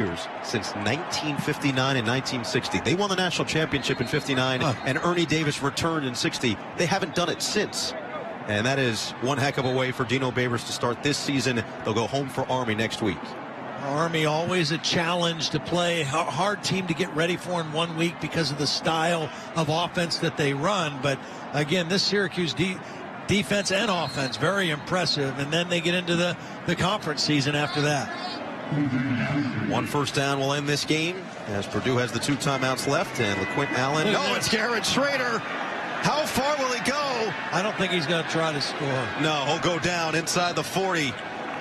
years since 1959 and 1960. They won the national championship in 59, and Ernie Davis returned in 60. They haven't done it since. And that is one heck of a way for Dino Babers to start this season. They'll go home for Army next week. Army always a challenge to play, a hard team to get ready for in 1 week because of the style of offense that they run. But again, this Syracuse defense and offense, very impressive. And then they get into the conference season after that. One first down will end this game as Purdue has the 2 timeouts left, and LaQuint Allen. No, it's Garrett Schrader. How far will he go? I don't think he's going to try to score. No, he'll go down inside the 40.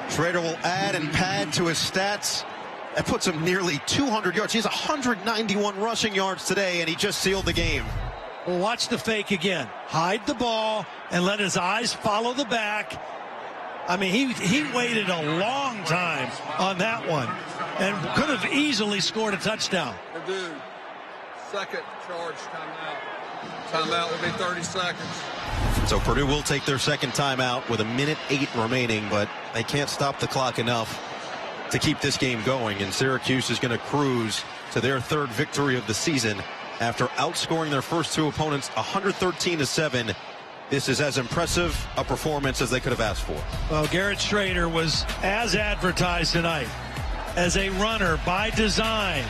Schrader will add and pad to his stats. That puts him nearly 200 yards. He has 191 rushing yards today, and he just sealed the game. Well, watch the fake again. Hide the ball and let his eyes follow the back. I mean, he waited a long time on that one and could have easily scored a touchdown. Purdue, second charge timeout. Timeout will be 30 seconds. So Purdue will take their second timeout with 1:08 remaining, but they can't stop the clock enough to keep this game going. And Syracuse is going to cruise to their 3rd victory of the season after outscoring their first 2 opponents 113-7. This is as impressive a performance as they could have asked for. Well, Garrett Schrader was as advertised tonight, as a runner by design,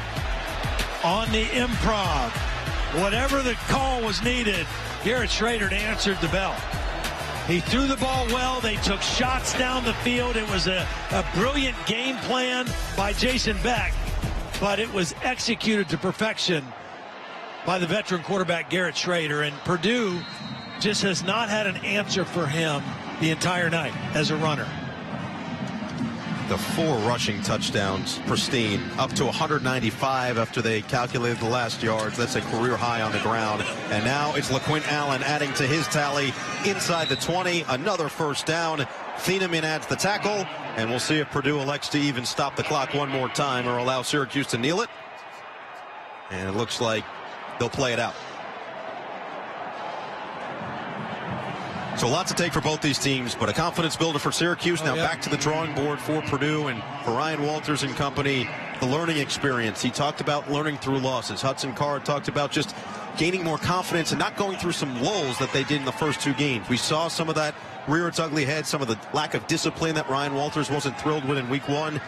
on the improv. Whatever the call was needed, Garrett Schrader answered the bell. He threw the ball well. They took shots down the field. It was a brilliant game plan by Jason Beck, but it was executed to perfection by the veteran quarterback Garrett Schrader. And Purdue just has not had an answer for him the entire night as a runner. The 4 rushing touchdowns, pristine, up to 195 after they calculated the last yards. That's a career high on the ground. And now it's LaQuint Allen adding to his tally inside the 20. Another first down. Thieneman adds the tackle, and we'll see if Purdue elects to even stop the clock one more time or allow Syracuse to kneel it. And it looks like they'll play it out. So a lot to take for both these teams, but a confidence builder for Syracuse. Now back to the drawing board for Purdue, and for Ryan Walters and company, the learning experience. He talked about learning through losses. Hudson Card talked about just gaining more confidence and not going through some lulls that they did in the first 2 games. We saw some of that rear its ugly head, some of the lack of discipline that Ryan Walters wasn't thrilled with in week 1.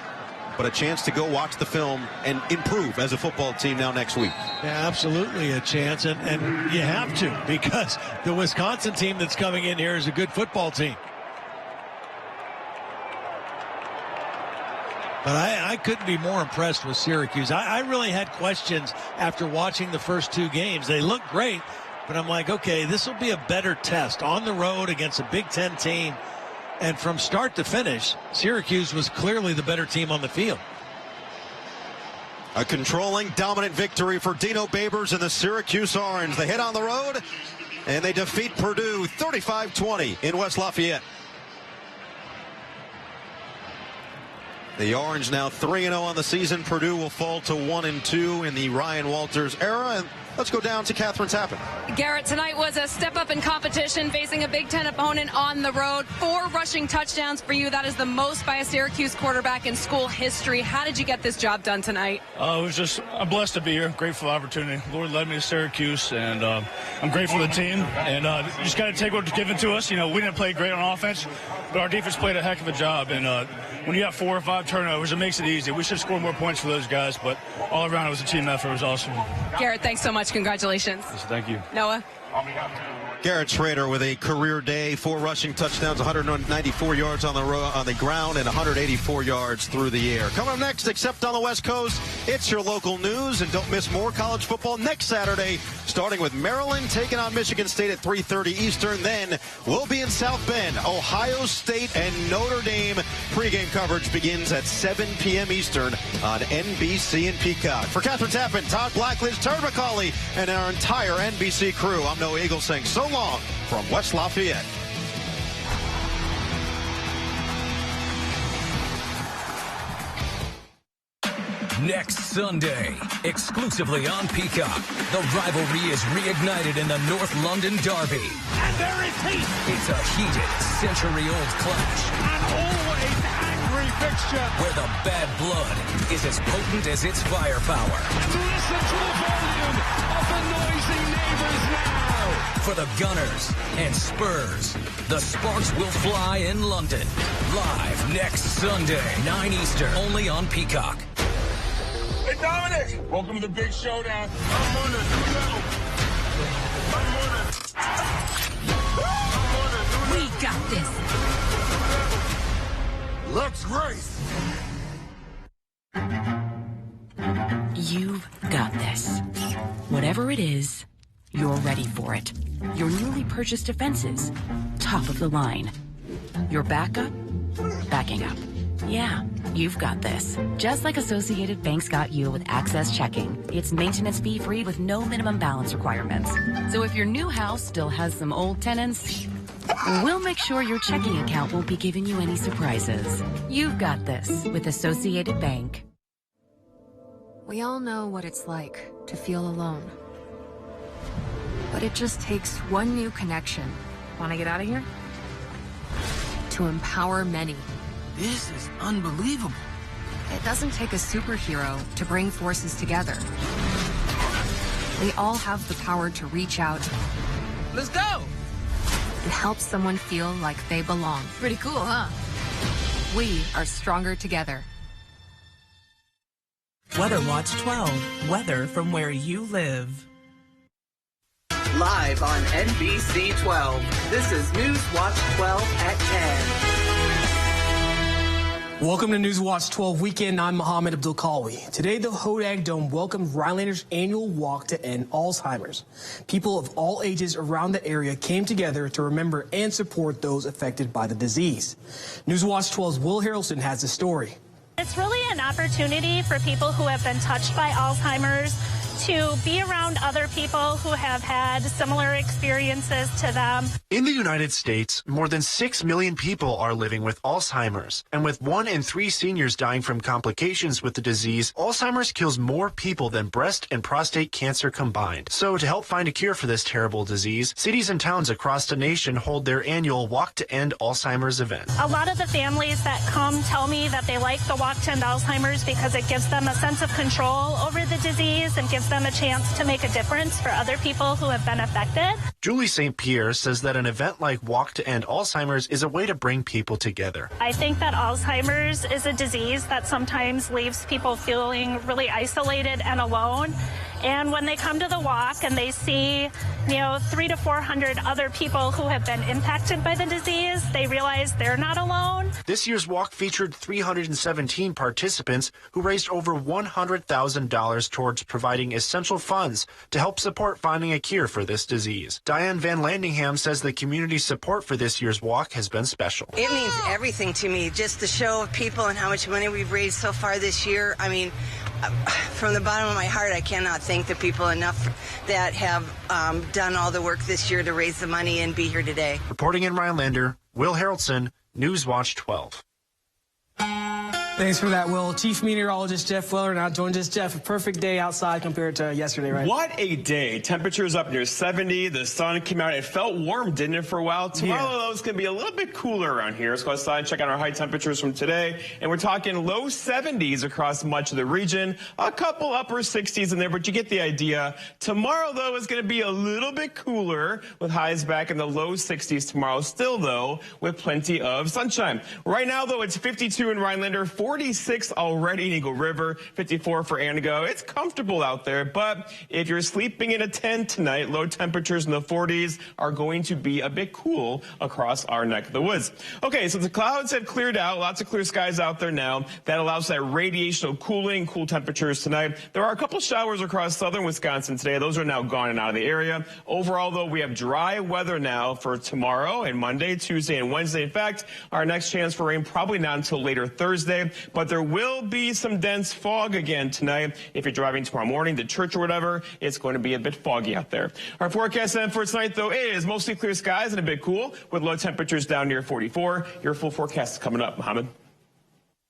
But a chance to go watch the film and improve as a football team now next week. Yeah, absolutely a chance, and you have to, because the Wisconsin team that's coming in here is a good football team. But I couldn't be more impressed with Syracuse. I really had questions after watching the first 2 games. They look great, but I'm like, okay, this will be a better test on the road against a Big Ten team. And from start to finish, Syracuse was clearly the better team on the field. A controlling, dominant victory for Dino Babers and the Syracuse Orange. They hit on the road, and they defeat Purdue 35-20 in West Lafayette. The Orange now 3-0 on the season. Purdue will fall to 1-2 in the Ryan Walters era. And let's go down to Catherine Tappan. Garrett, tonight was a step up in competition, facing a Big Ten opponent on the road. 4 rushing touchdowns for you. That is the most by a Syracuse quarterback in school history. How did you get this job done tonight? I'm blessed to be here. Grateful for the opportunity. Lord led me to Syracuse, and I'm grateful for the team. And just got to take what's given to us. You know, we didn't play great on offense, but our defense played a heck of a job. And when you have 4 or 5 turnovers, it makes it easy. We should have scored more points for those guys, but all around it was a team effort. It was awesome. Garrett, thanks so much. Congratulations. Yes, thank you. Noah? Garrett Schrader with a career day, 4 rushing touchdowns, 194 yards on the ground, and 184 yards through the air. Coming up next, except on the West Coast, it's your local news, and don't miss more college football next Saturday, starting with Maryland taking on Michigan State at 3:30 Eastern. Then we'll be in South Bend, Ohio State and Notre Dame. Pre-game coverage begins at 7 p.m. Eastern on NBC and Peacock. For Catherine Tappan, Todd Blackledge, Terry McCauley, and our entire NBC crew, I'm Noah Eagle saying so long from West Lafayette. Next Sunday, exclusively on Peacock, the rivalry is reignited in the North London Derby. And there is heat. It's a heated, century-old clash. And always angry fixture. Where the bad blood is as potent as its firepower. Listen to the volume of the noisy neighbors now. For the Gunners and Spurs, the sparks will fly in London. Live next Sunday, 9 Eastern, only on Peacock. Hey, Dominic! Welcome to the big showdown. I'm on a new level. We got this. Let's race. You've got this. Whatever it is, you're ready for it. Your newly purchased defenses, top of the line. Your backup, backing up. Yeah, you've got this. Just like Associated Bank's got you with Access Checking. It's maintenance fee-free with no minimum balance requirements. So if your new house still has some old tenants, we'll make sure your checking account won't be giving you any surprises. You've got this with Associated Bank. We all know what it's like to feel alone. But it just takes one new connection. Want to get out of here? To empower many. This is unbelievable. It doesn't take a superhero to bring forces together. We all have the power to reach out. Let's go! And help someone feel like they belong. Pretty cool, huh? We are stronger together. Weather Watch 12. Weather from where you live. Live on NBC 12. This is News Watch 12 at 10. Welcome to News Watch 12 Weekend. I'm Mohammed Abdul Kalwi. Today, the Hodag Dome welcomed Rhinelanders' annual walk to end Alzheimer's. People of all ages around the area came together to remember and support those affected by the disease. News Watch 12's Will Harrelson has the story. It's really an opportunity for people who have been touched by Alzheimer's to be around other people who have had similar experiences to them. In the United States, more than 6 million people are living with Alzheimer's. And with 1 in 3 seniors dying from complications with the disease, Alzheimer's kills more people than breast and prostate cancer combined. So to help find a cure for this terrible disease, cities and towns across the nation hold their annual Walk to End Alzheimer's event. A lot of the families that come tell me that they like the Walk to End Alzheimer's because it gives them a sense of control over the disease and gives them a chance to make a difference for other people who have been affected. Julie St. Pierre says that an event like Walk to End Alzheimer's is a way to bring people together. I think that Alzheimer's is a disease that sometimes leaves people feeling really isolated and alone. And when they come to the walk and they see, 300 to 400 other people who have been impacted by the disease, they realize they're not alone. This year's walk featured 317 participants who raised over $100,000 towards providing essential funds to help support finding a cure for this disease. Diane Van Landingham says the community support for this year's walk has been special. It means everything to me, just the show of people and how much money we've raised so far this year. I mean, from the bottom of my heart, I cannot thank the people enough that have done all the work this year to raise the money and be here today. Reporting in Rhinelander, Will Harrelson, News Watch 12. Thanks for that, Will. Chief Meteorologist Jeff Weller now joins us. Jeff, a perfect day outside compared to yesterday, right? What a day. Temperatures up near 70. The sun came out. It felt warm, didn't it, for a while? Tomorrow, though, it's going to be a little bit cooler around here. Let's go outside and check out our high temperatures from today. And we're talking low 70s across much of the region. A couple upper 60s in there, but you get the idea. Tomorrow, though, is going to be a little bit cooler with highs back in the low 60s tomorrow. Still, though, with plenty of sunshine. Right now, though, it's 52 in Rhinelander, 46 already in Eagle River, 54 for Antigo. It's comfortable out there, but if you're sleeping in a tent tonight, low temperatures in the 40s are going to be a bit cool across our neck of the woods. Okay, so the clouds have cleared out. Lots of clear skies out there now. That allows that radiational cooling, cool temperatures tonight. There are a couple showers across southern Wisconsin today. Those are now gone and out of the area. Overall, though, we have dry weather now for tomorrow and Monday, Tuesday, and Wednesday. In fact, our next chance for rain probably not until later Thursday. But there will be some dense fog again tonight. If you're driving tomorrow morning to church or whatever, it's going to be a bit foggy out there. Our forecast then for tonight, though, is mostly clear skies and a bit cool with low temperatures down near 44. Your full forecast is coming up, Mohammed.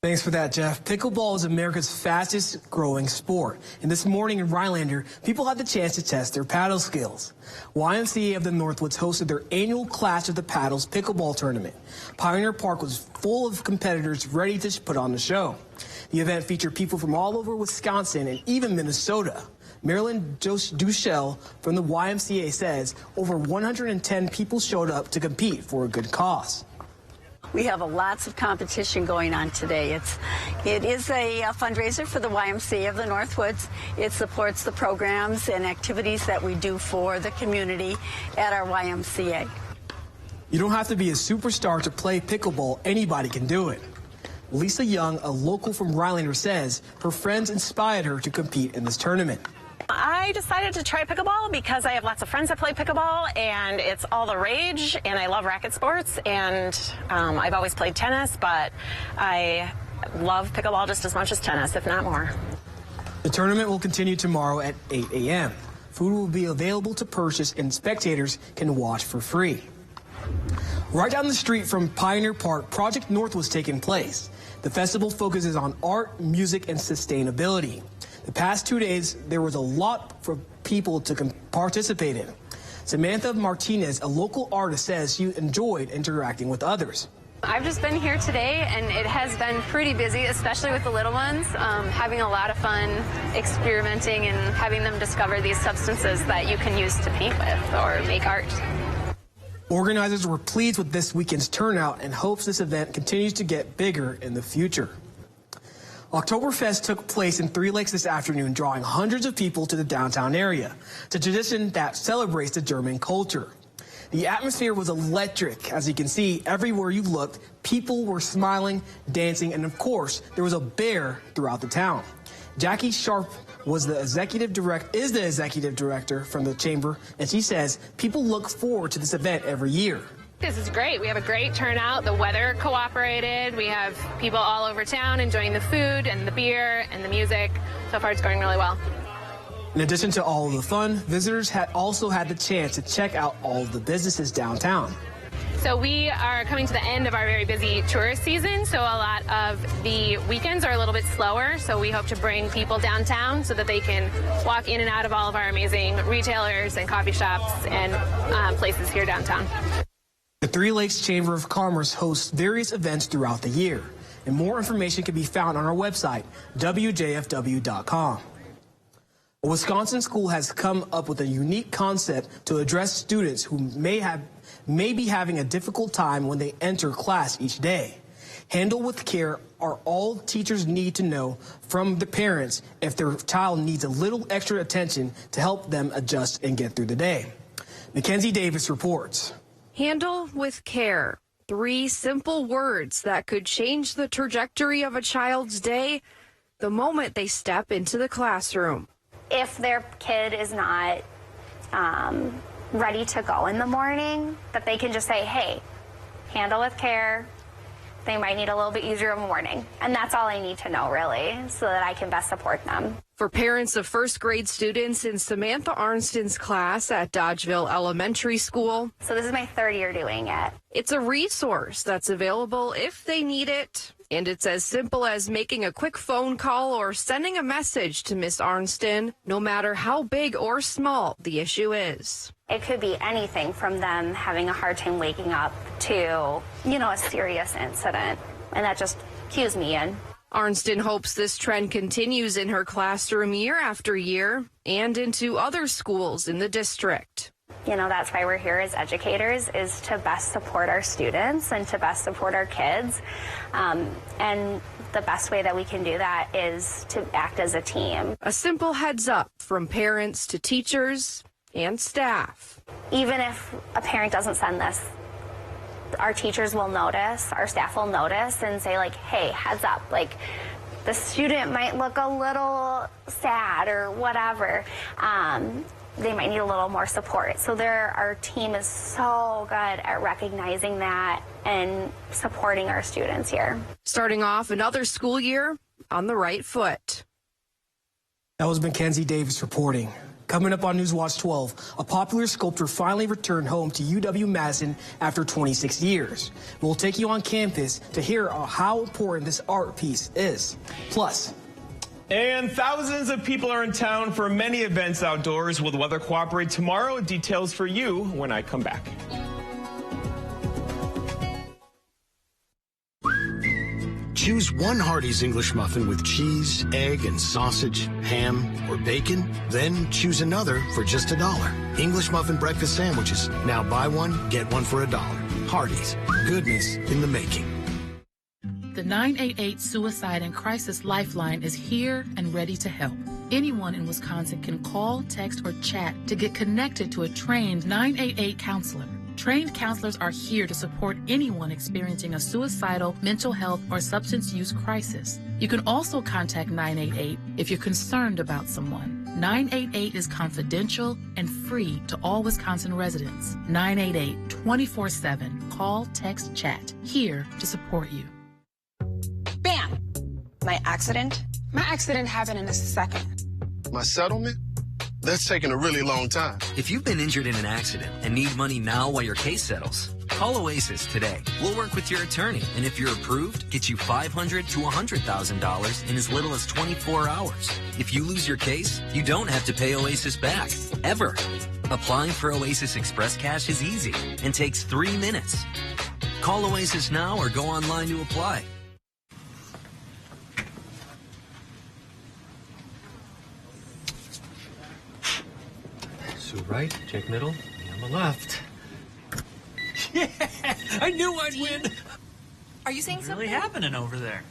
Thanks for that, Jeff. Pickleball is America's fastest growing sport. And this morning in Rhinelander, people had the chance to test their paddle skills. YMCA of the Northwoods hosted their annual Clash of the Paddles pickleball tournament. Pioneer Park was full of competitors ready to put on the show. The event featured people from all over Wisconsin and even Minnesota. Marilyn Duchelle from the YMCA says over 110 people showed up to compete for a good cause. We have lots of competition going on today. It is a fundraiser for the YMCA of the Northwoods. It supports the programs and activities that we do for the community at our YMCA. You don't have to be a superstar to play pickleball. Anybody can do it. Lisa Young, a local from Rhinelander, says her friends inspired her to compete in this tournament. I decided to try pickleball because I have lots of friends that play pickleball and it's all the rage, and I love racket sports, and I've always played tennis, but I love pickleball just as much as tennis, if not more. The tournament will continue tomorrow at 8 a.m. Food will be available to purchase and spectators can watch for free. Right down the street from Pioneer Park, Project North was taking place. The festival focuses on art, music, and sustainability. The past 2 days, there was a lot for people to participate in. Samantha Martinez, a local artist, says she enjoyed interacting with others. I've just been here today, and it has been pretty busy, especially with the little ones, having a lot of fun experimenting and having them discover these substances that you can use to paint with or make art. Organizers were pleased with this weekend's turnout and hopes this event continues to get bigger in the future. Oktoberfest took place in Three Lakes this afternoon, drawing hundreds of people to the downtown area. It's a tradition that celebrates the German culture. The atmosphere was electric. As you can see, everywhere you looked, people were smiling, dancing, and of course, there was a bear throughout the town. Jackie Sharp is the executive director from the chamber, and she says people look forward to this event every year. This is great. We have a great turnout. The weather cooperated. We have people all over town enjoying the food and the beer and the music. So far, it's going really well. In addition to all of the fun, visitors also had the chance to check out all of the businesses downtown. So we are coming to the end of our very busy tourist season, so a lot of the weekends are a little bit slower. So we hope to bring people downtown so that they can walk in and out of all of our amazing retailers and coffee shops and places here downtown. The Three Lakes Chamber of Commerce hosts various events throughout the year, and more information can be found on our website, wjfw.com. A Wisconsin school has come up with a unique concept to address students who may be having a difficult time when they enter class each day. Handle with care are all teachers need to know from the parents if their child needs a little extra attention to help them adjust and get through the day. Mackenzie Davis reports. Handle with care. 3 simple words that could change the trajectory of a child's day the moment they step into the classroom. If their kid is not ready to go in the morning, that they can just say, hey, handle with care. They might need a little bit easier of a morning. And that's all I need to know, really, so that I can best support them. For parents of first grade students in Samantha Arnston's class at Dodgeville Elementary School. So this is my 3rd year doing it. It's a resource that's available if they need it. And it's as simple as making a quick phone call or sending a message to Miss Arnston, no matter how big or small the issue is. It could be anything from them having a hard time waking up to, a serious incident. And that just cues me in. Arnston hopes this trend continues in her classroom year after year and into other schools in the district. That's why we're here as educators, is to best support our students and to best support our kids. And the best way that we can do that is to act as a team. A simple heads up from parents to teachers and staff. Even if a parent doesn't send this, our teachers will notice, our staff will notice and say, hey, heads up, the student might look a little sad or whatever. They might need a little more support. So our team is so good at recognizing that and supporting our students here. Starting off another school year on the right foot. That was Mackenzie Davis reporting. Coming up on Newswatch 12, a popular sculptor finally returned home to UW-Madison after 26 years. We'll take you on campus to hear how important this art piece is. Plus, and thousands of people are in town for many events outdoors. Will the weather cooperate tomorrow? Details for you when I come back. Choose one Hardee's English muffin with cheese, egg, and sausage, ham, or bacon. Then choose another for just $1. English muffin breakfast sandwiches. Now buy one, get one for $1. Hardee's. Goodness in the making. The 988 Suicide and Crisis Lifeline is here and ready to help. Anyone in Wisconsin can call, text, or chat to get connected to a trained 988 counselor. Trained counselors are here to support anyone experiencing a suicidal, mental health, or substance use crisis. You can also contact 988 if you're concerned about someone. 988 is confidential and free to all Wisconsin residents. 988 24/7. Call, text, chat. Here to support you. Bam! My accident? My accident happened in a second. My settlement? That's taking a really long time. If you've been injured in an accident and need money now while your case settles, call Oasis today. We'll work with your attorney, and if you're approved, get you $500 to $100,000 in as little as 24 hours. If you lose your case, you don't have to pay Oasis back, ever. Applying for Oasis Express Cash is easy and takes 3 minutes. Call Oasis now or go online to apply. Sue right, Jake middle, me on the left. Yeah, I knew I'd win. Are you saying What's something? really happening over there?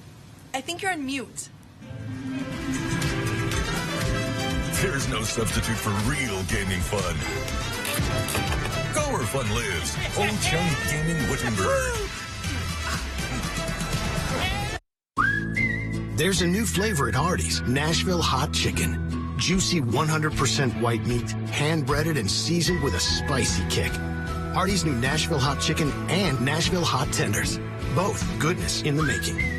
I think you're on mute. There's no substitute for real gaming fun. Go where fun lives. Old Chum Gaming Wittenberg. There's a new flavor at Hardee's, Nashville Hot Chicken. Juicy 100% white meat, hand-breaded and seasoned with a spicy kick. Hardee's new Nashville Hot Chicken and Nashville Hot Tenders. Both goodness in the making.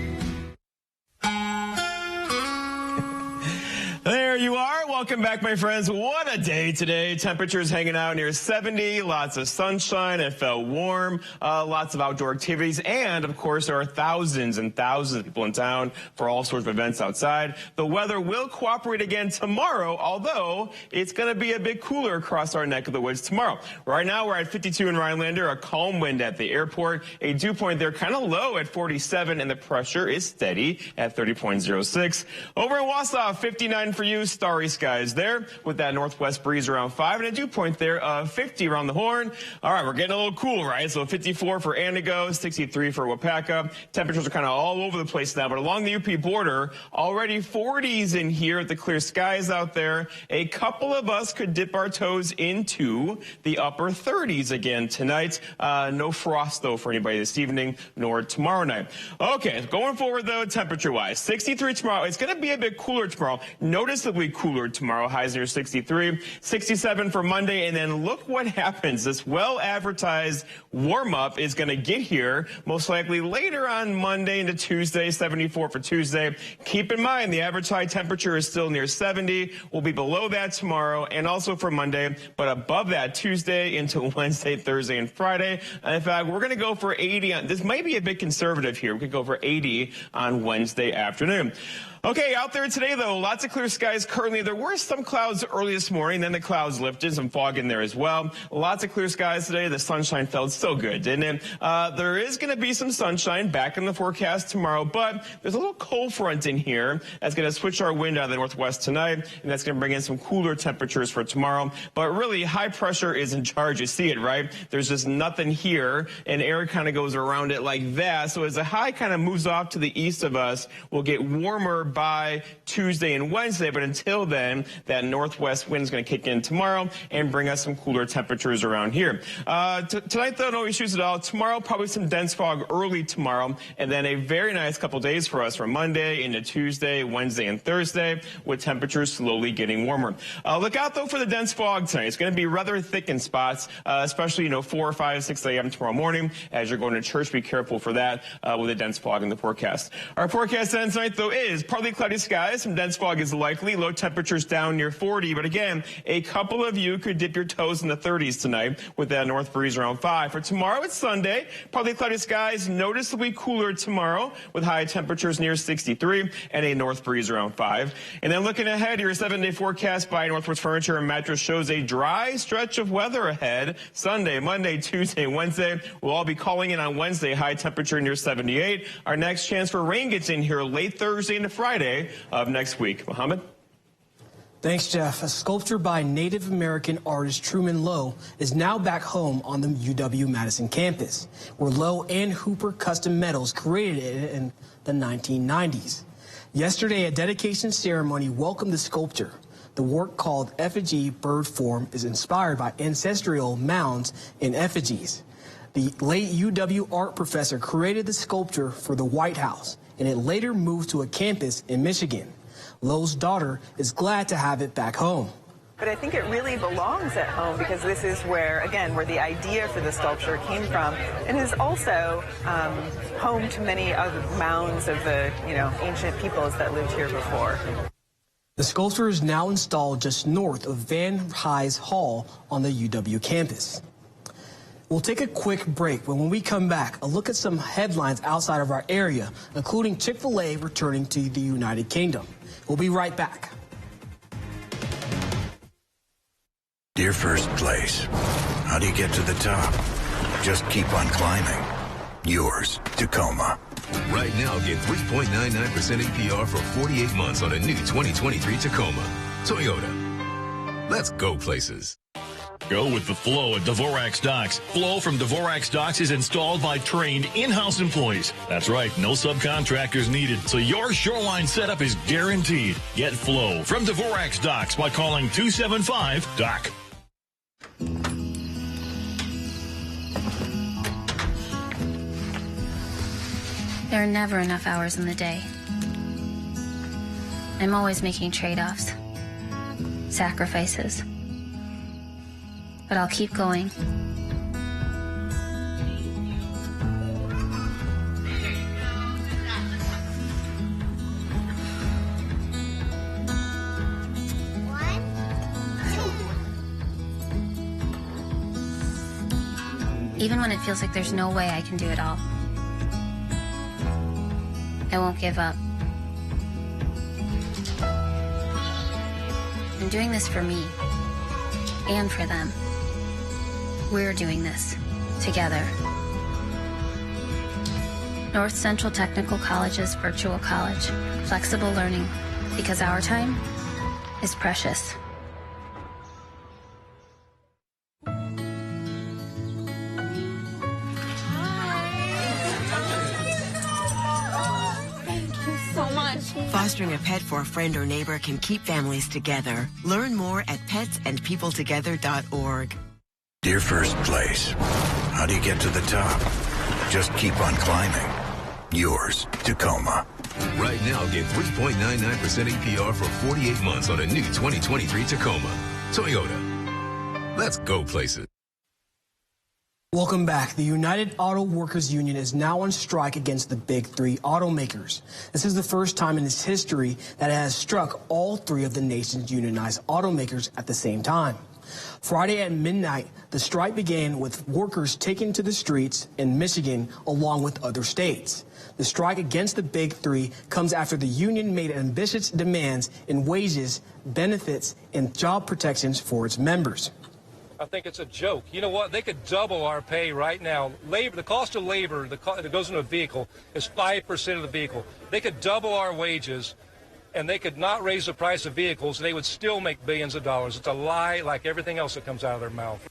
There you are. Welcome back, my friends. What a day today. Temperatures hanging out near 70, lots of sunshine. It felt warm, lots of outdoor activities. And, of course, there are thousands and thousands of people in town for all sorts of events outside. The weather will cooperate again tomorrow, although it's going to be a bit cooler across our neck of the woods tomorrow. Right now, we're at 52 in Rhinelander, a calm wind at the airport. A dew point there kind of low at 47, and the pressure is steady at 30.06. Over in Wausau, 59 for you. Starry skies there with that northwest breeze around 5 and a dew point there of 50 around the horn. All right, we're getting a little cool, right? So 54 for Antigo, 63 for Wapaka. Temperatures are kind of all over the place now, but along the UP border, already 40s in here at the clear skies out there. A couple of us could dip our toes into the upper 30s again tonight. No frost, though, for anybody this evening, nor tomorrow night. Okay, going forward, though, temperature-wise, 63 tomorrow. It's going to be a bit cooler tomorrow. Noticeably cooler tomorrow, highs near 63, 67 for Monday, and then look what happens. This well-advertised warm-up is going to get here most likely later on Monday into Tuesday, 74 for Tuesday. Keep in mind, the average high temperature is still near 70. We'll be below that tomorrow and also for Monday, but above that Tuesday into Wednesday, Thursday, and Friday. In fact, we're going to go for 80 on, this might be a bit conservative here. We could go for 80 on Wednesday afternoon. Okay, out there today, though, lots of clear skies currently. There were some clouds early this morning, then the clouds lifted, some fog in there as well. Lots of clear skies today. The sunshine felt so good, didn't it? There is going to be some sunshine back in the forecast tomorrow, but there's a little cold front in here that's going to switch our wind out of the northwest tonight, and that's going to bring in some cooler temperatures for tomorrow. But really, high pressure is in charge. You see it, right? There's just nothing here, and air kind of goes around it like that. So as the high kind of moves off to the east of us, we'll get warmer by Tuesday and Wednesday, but until then, that northwest wind is going to kick in tomorrow and bring us some cooler temperatures around here. Tonight, though, no issues at all. Tomorrow, probably some dense fog early tomorrow, and then a very nice couple days for us from Monday into Tuesday, Wednesday, and Thursday, with temperatures slowly getting warmer. Look out, though, for the dense fog tonight. It's going to be rather thick in spots, especially, 4, 5, 6 a.m. tomorrow morning. As you're going to church, be careful for that with the dense fog in the forecast. Our forecast tonight, though, is partly partly cloudy skies. Some dense fog is likely. Low temperatures down near 40. But again, a couple of you could dip your toes in the 30s tonight with that north breeze around 5. For tomorrow, it's Sunday. Partly cloudy skies, noticeably cooler tomorrow with high temperatures near 63 and a north breeze around 5. And then looking ahead, your 7-day forecast by Northwoods Furniture and Mattress shows a dry stretch of weather ahead. Sunday, Monday, Tuesday, Wednesday. We'll all be calling in on Wednesday. High temperature near 78. Our next chance for rain gets in here late Thursday into Friday of next week. Mohammed? Thanks, Jeff. A sculpture by Native American artist Truman Lowe is now back home on the UW-Madison campus, where Lowe and Hooper Custom Metals created it in the 1990s. Yesterday, a dedication ceremony welcomed the sculpture. The work, called Effigy Bird Form, is inspired by ancestral mounds and effigies. The late UW art professor created the sculpture for the White House, and it later moved to a campus in Michigan. Lowe's daughter is glad to have it back home. But I think it really belongs at home because this is where, again, where the idea for the sculpture came from, and is also home to many of the mounds of the, ancient peoples that lived here before. The sculpture is now installed just north of Van Hise Hall on the UW campus. We'll take a quick break, but when we come back, a look at some headlines outside of our area, including Chick-fil-A returning to the United Kingdom. We'll be right back. Dear first place, how do you get to the top? Just keep on climbing. Yours, Tacoma. Right now, get 3.99% APR for 48 months on a new 2023 Tacoma. Toyota. Let's go places. Go with the flow at Dvorak's Docks. Flow from Dvorak's Docks is installed by trained in-house employees. That's right, no subcontractors needed, so your shoreline setup is guaranteed. Get flow from Dvorak's Docks by calling 275-DOC. There are never enough hours in the day. I'm always making trade-offs, sacrifices. But I'll keep going. Even when it feels like there's no way I can do it all, I won't give up. I'm doing this for me and for them. We're doing this together. North Central Technical College's virtual college. Flexible learning, because our time is precious. Fostering a pet for a friend or neighbor can keep families together. Learn more at petsandpeopletogether.org. Dear first place, how do you get to the top? Just keep on climbing. Yours, Tacoma. Right now, get 3.99% APR for 48 months on a new 2023 Tacoma. Toyota. Let's go places. Welcome back. The United Auto Workers Union is now on strike against the big three automakers. This is the first time in its history that it has struck all three of the nation's unionized automakers at the same time. Friday at midnight, the strike began with workers taking to the streets in Michigan along with other states. The strike against the big three comes after the union made ambitious demands in wages, benefits, and job protections for its members. I think it's a joke. You know what? They could double our pay right now. The cost of labor that goes into a vehicle is 5% of the vehicle. They could double our wages, and they could not raise the price of vehicles, and they would still make billions of dollars. It's a lie like everything else that comes out of their mouth.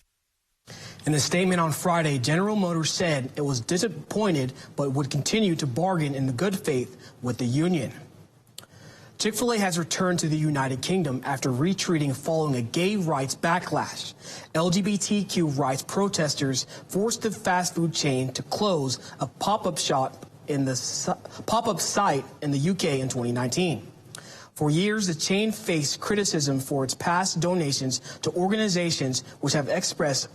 In a statement on Friday, General Motors said it was disappointed but would continue to bargain in good faith with the union. Chick-fil-A has returned to the United Kingdom after retreating following a gay rights backlash. LGBTQ rights protesters forced the fast food chain to close a pop-up site in the UK in 2019. For years, the chain faced criticism for its past donations to organizations which have expressed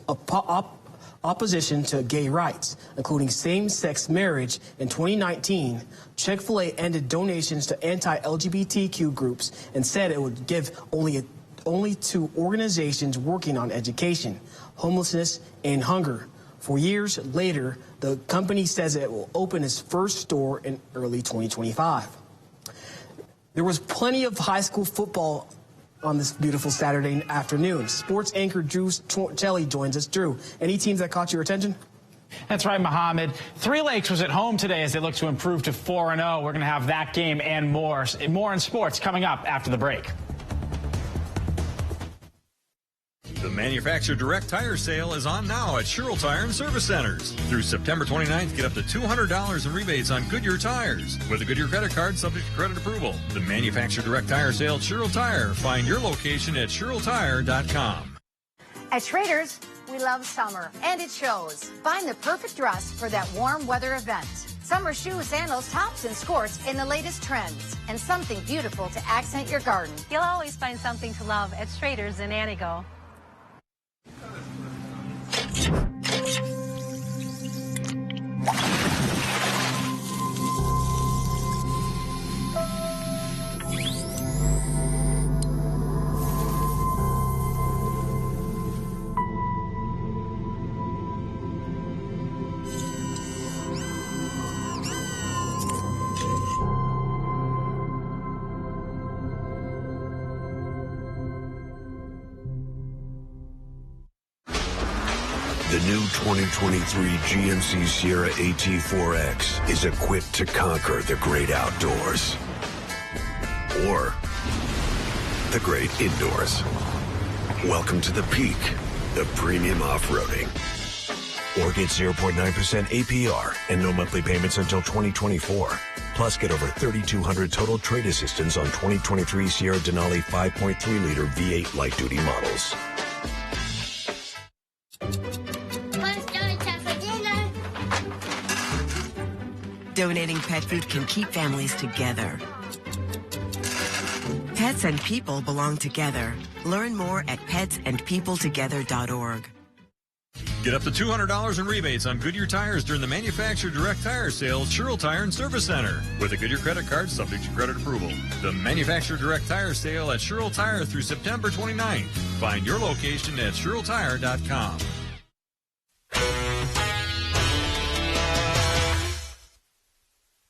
opposition to gay rights, including same-sex marriage. In 2019, Chick-fil-A ended donations to anti-LGBTQ groups and said it would give only to organizations working on education, homelessness, and hunger. 4 years later, the company says it will open its first store in early 2025. There was plenty of high school football on this beautiful Saturday afternoon. Sports anchor Drew Telly joins us. Drew, any teams that caught your attention? That's right, Mohammed. Three Lakes was at home today as they look to improve to 4-0. We're going to have that game and more in sports coming up after the break. The Manufacturer Direct Tire Sale is on now at Sherrill Tire and Service Centers. Through September 29th, get up to $200 in rebates on Goodyear tires. With a Goodyear credit card subject to credit approval. The Manufacturer Direct Tire Sale at Sherrill Tire. Find your location at SherrillTire.com. At Schrader's, we love summer, and it shows. Find the perfect dress for that warm weather event. Summer shoes, sandals, tops, and skirts in the latest trends. And something beautiful to accent your garden. You'll always find something to love at Schrader's in Antigo. The new 2023 GMC Sierra AT4X is equipped to conquer the great outdoors. Or the great indoors. Welcome to the peak of premium off-roading. Or get 0.9% APR and no monthly payments until 2024. Plus, get over 3,200 total trade assistance on 2023 Sierra Denali 5.3-liter V8 light-duty models. Donating pet food can keep families together. Pets and people belong together. Learn more at petsandpeopletogether.org. Get up to $200 in rebates on Goodyear tires during the Manufacturer Direct Tire Sale at Sherrill Tire and Service Center. With a Goodyear credit card subject to credit approval. The Manufacturer Direct Tire Sale at Sherrill Tire through September 29th. Find your location at SherrillTire.com.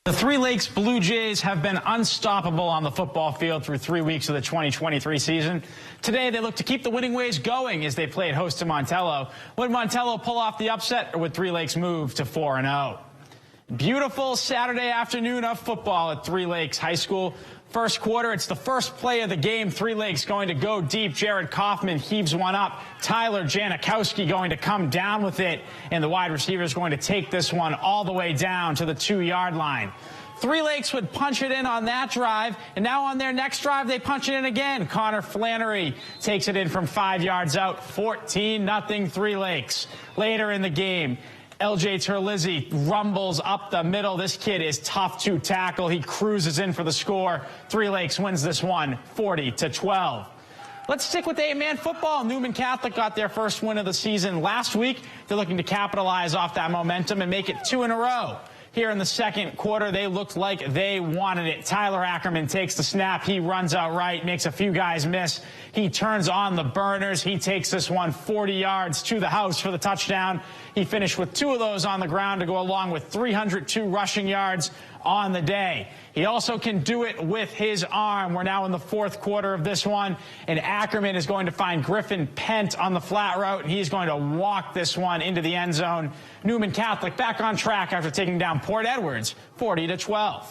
The Three Lakes Blue Jays have been unstoppable on the football field through 3 weeks of the 2023 season. Today, they look to keep the winning ways going as they played host to Montello. Would Montello pull off the upset, or would Three Lakes move to 4-0? Beautiful Saturday afternoon of football at Three Lakes High School. First quarter, it's the first play of the game. Three Lakes going to go deep. Jared Kaufman heaves one up. Tyler Janikowski going to come down with it. And the wide receiver is going to take this one all the way down to the 2-yard line. Three Lakes would punch it in on that drive. And now on their next drive, they punch it in again. Connor Flannery takes it in from 5 yards out. 14-0 Three Lakes. Later in the game, LJ Terlizzi rumbles up the middle. This kid is tough to tackle. He cruises in for the score. Three Lakes wins this one 40-12. Let's stick with 8-man football. Newman Catholic got their first win of the season last week. They're looking to capitalize off that momentum and make it 2 in a row. Here in the second quarter, they looked like they wanted it. Tyler Ackerman takes the snap. He runs out right, makes a few guys miss. He turns on the burners. He takes this one 40 yards to the house for the touchdown. He finished with 2 of those on the ground to go along with 302 rushing yards on the day. He also can do it with his arm. We're now in the fourth quarter of this one, and Ackerman is going to find Griffin Pent on the flat route, and he's going to walk this one into the end zone. Newman Catholic back on track after taking down Port Edwards 40-12.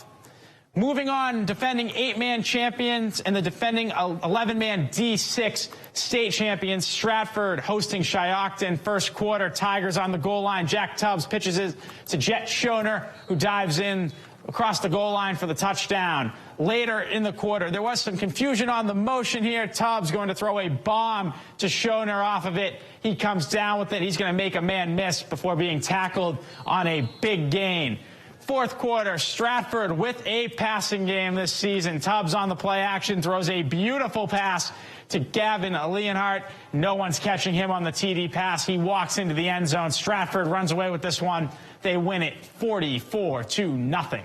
Moving on, defending 8-man champions and the defending 11-man D6 state champions, Stratford hosting Shiocton. First quarter, Tigers on the goal line. Jack Tubbs pitches it to Jet Schoner, who dives in across the goal line for the touchdown. Later in the quarter, there was some confusion on the motion here. Tubbs going to throw a bomb to Schoner off of it. He comes down with it. He's going to make a man miss before being tackled on a big gain. Fourth quarter, Stratford with a passing game this season. Tubbs on the play action, throws a beautiful pass to Gavin Leonhardt. No one's catching him on the TD pass. He walks into the end zone. Stratford runs away with this one. They win it 44-0.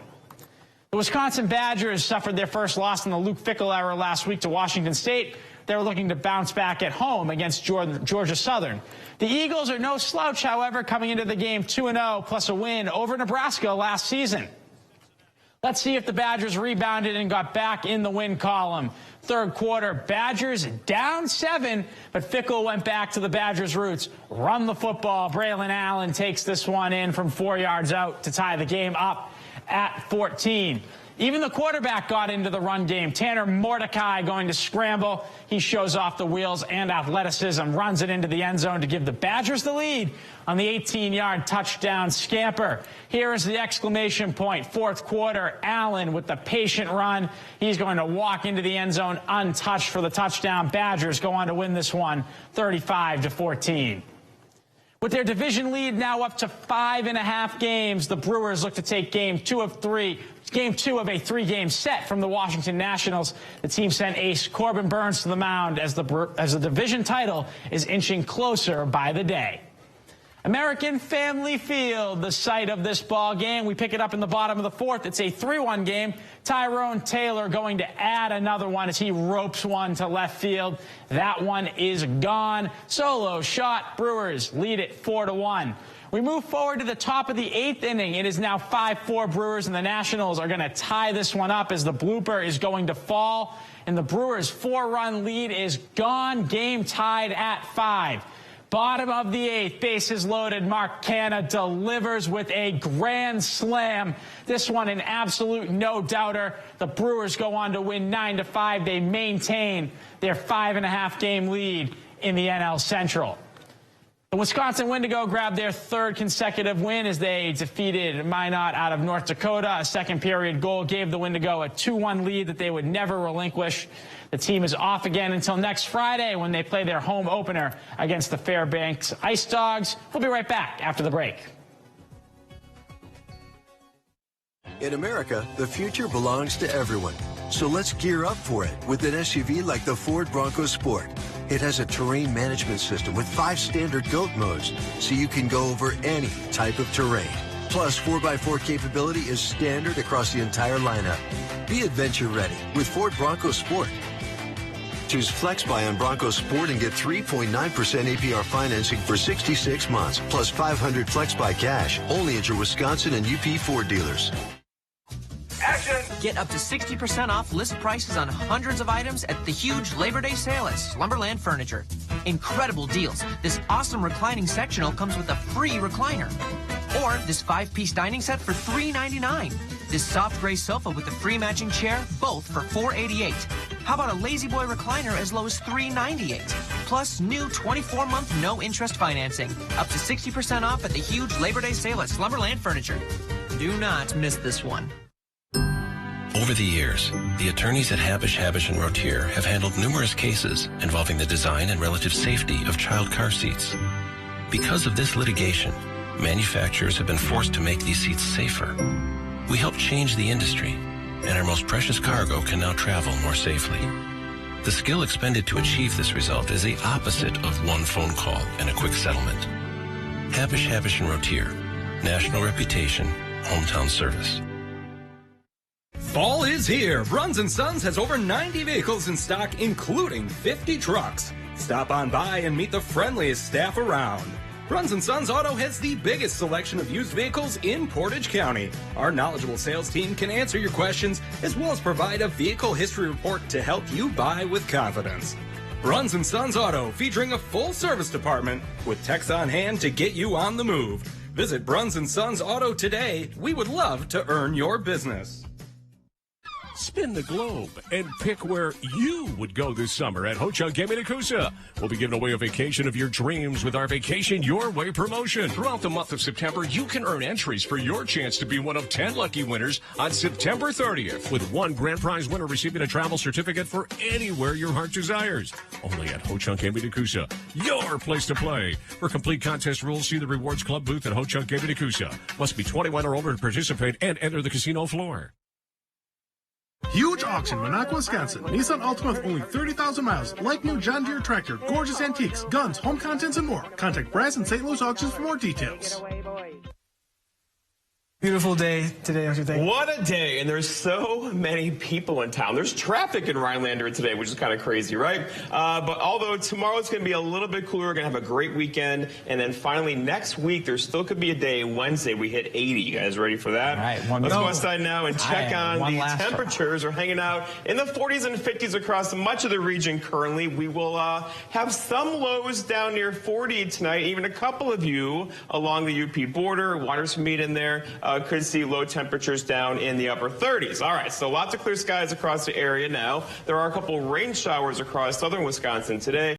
The Wisconsin Badgers suffered their first loss in the Luke Fickell era last week to Washington State. They're looking to bounce back at home against Georgia Southern. The Eagles are no slouch, however, coming into the game 2-0 plus a win over Nebraska last season. Let's see if the Badgers rebounded and got back in the win column. Third quarter, Badgers down 7, but Fickell went back to the Badgers' roots. Run the football. Braylon Allen takes this one in from 4 yards out to tie the game up at 14. Even the quarterback got into the run game. Tanner Mordecai going to scramble. He shows off the wheels and athleticism, runs it into the end zone to give the Badgers the lead on the 18-yard touchdown scamper. Here is the exclamation point. Fourth quarter, Allen with the patient run. He's going to walk into the end zone untouched for the touchdown. Badgers go on to win this one 35-14. With their division lead now up to 5.5 games, the Brewers look to take game two of a 3-game set from the Washington Nationals. The team sent ace Corbin Burns to the mound as the division title is inching closer by the day. American Family Field, the site of this ball game. We pick it up in the bottom of the fourth. It's a 3-1 game. Tyrone Taylor going to add another one as he ropes one to left field. That one is gone. Solo shot. Brewers lead it 4-1. We move forward to the top of the 8th inning. It is now 5-4 Brewers, and the Nationals are going to tie this one up as the blooper is going to fall. And the Brewers' 4-run lead is gone. Game tied at 5. Bottom of the 8th, bases loaded. Mark Canha delivers with a grand slam. This one an absolute no-doubter. The Brewers go on to win 9-5. They maintain their 5.5-game lead in the NL Central. The Wisconsin Wendigo grabbed their third consecutive win as they defeated Minot out of North Dakota. A second-period goal gave the Wendigo a 2-1 lead that they would never relinquish. The team is off again until next Friday when they play their home opener against the Fairbanks Ice Dogs. We'll be right back after the break. In America, the future belongs to everyone. So let's gear up for it with an SUV like the Ford Bronco Sport. It has a terrain management system with 5 standard GOAT modes, so you can go over any type of terrain. Plus, 4x4 capability is standard across the entire lineup. Be adventure ready with Ford Bronco Sport. Choose FlexBuy on Bronco Sport and get 3.9% APR financing for 66 months, plus 500 FlexBuy cash, only at your Wisconsin and UP Ford dealers. Action! Get up to 60% off list prices on hundreds of items at the huge Labor Day sale at Slumberland Furniture. Incredible deals. This awesome reclining sectional comes with a free recliner. Or this 5-piece dining set for $3.99. This soft gray sofa with the free matching chair, both for $4.88. How about a Lazy Boy recliner as low as $3.98? Plus new 24-month no-interest financing. Up to 60% off at the huge Labor Day sale at Slumberland Furniture. Do not miss this one. Over the years, the attorneys at Habish, & Rotier have handled numerous cases involving the design and relative safety of child car seats. Because of this litigation, manufacturers have been forced to make these seats safer. We help change the industry, and our most precious cargo can now travel more safely. The skill expended to achieve this result is the opposite of one phone call and a quick settlement. Habish, & Rotier, national reputation, hometown service. Fall is here. Bruns & Sons has over 90 vehicles in stock, including 50 trucks. Stop on by and meet the friendliest staff around. Bruns & Sons Auto has the biggest selection of used vehicles in Portage County. Our knowledgeable sales team can answer your questions as well as provide a vehicle history report to help you buy with confidence. Bruns & Sons Auto, featuring a full service department with techs on hand to get you on the move. Visit Bruns & Sons Auto today. We would love to earn your business. Spin the globe and pick where you would go this summer at Ho-Chunk Game in Nakusa. We'll be giving away a vacation of your dreams with our Vacation Your Way promotion. Throughout the month of September, you can earn entries for your chance to be one of 10 lucky winners on September 30th, with one grand prize winner receiving a travel certificate for anywhere your heart desires. Only at Ho-Chunk Game in Nakusa, your place to play. For complete contest rules, see the Rewards Club booth at Ho-Chunk Game in Nakusa. Must be 21 or older to participate and enter the casino floor. Huge auction, Monaco, Wisconsin. Nissan Altima with only 30,000 miles. Like new John Deere tractor, gorgeous antiques, guns, home contents, and more. Contact Brass and St. Louis Auctions for more details. Beautiful day today, don't you think? What a day, and there's so many people in town. There's traffic in Rhinelander today, which is kind of crazy, right? But although tomorrow's going to be a little bit cooler, we're going to have a great weekend, and then finally next week, there still could be a day, Wednesday, we hit 80. You guys ready for that? All right, let's go outside now and check on the temperatures. We're hanging out in the 40s and 50s across much of the region currently. We will have some lows down near 40 tonight, even a couple of you along the UP border. Waters meet in there. Could see low temperatures down in the upper 30s. All right, so lots of clear skies across the area now. There are a couple rain showers across southern Wisconsin today.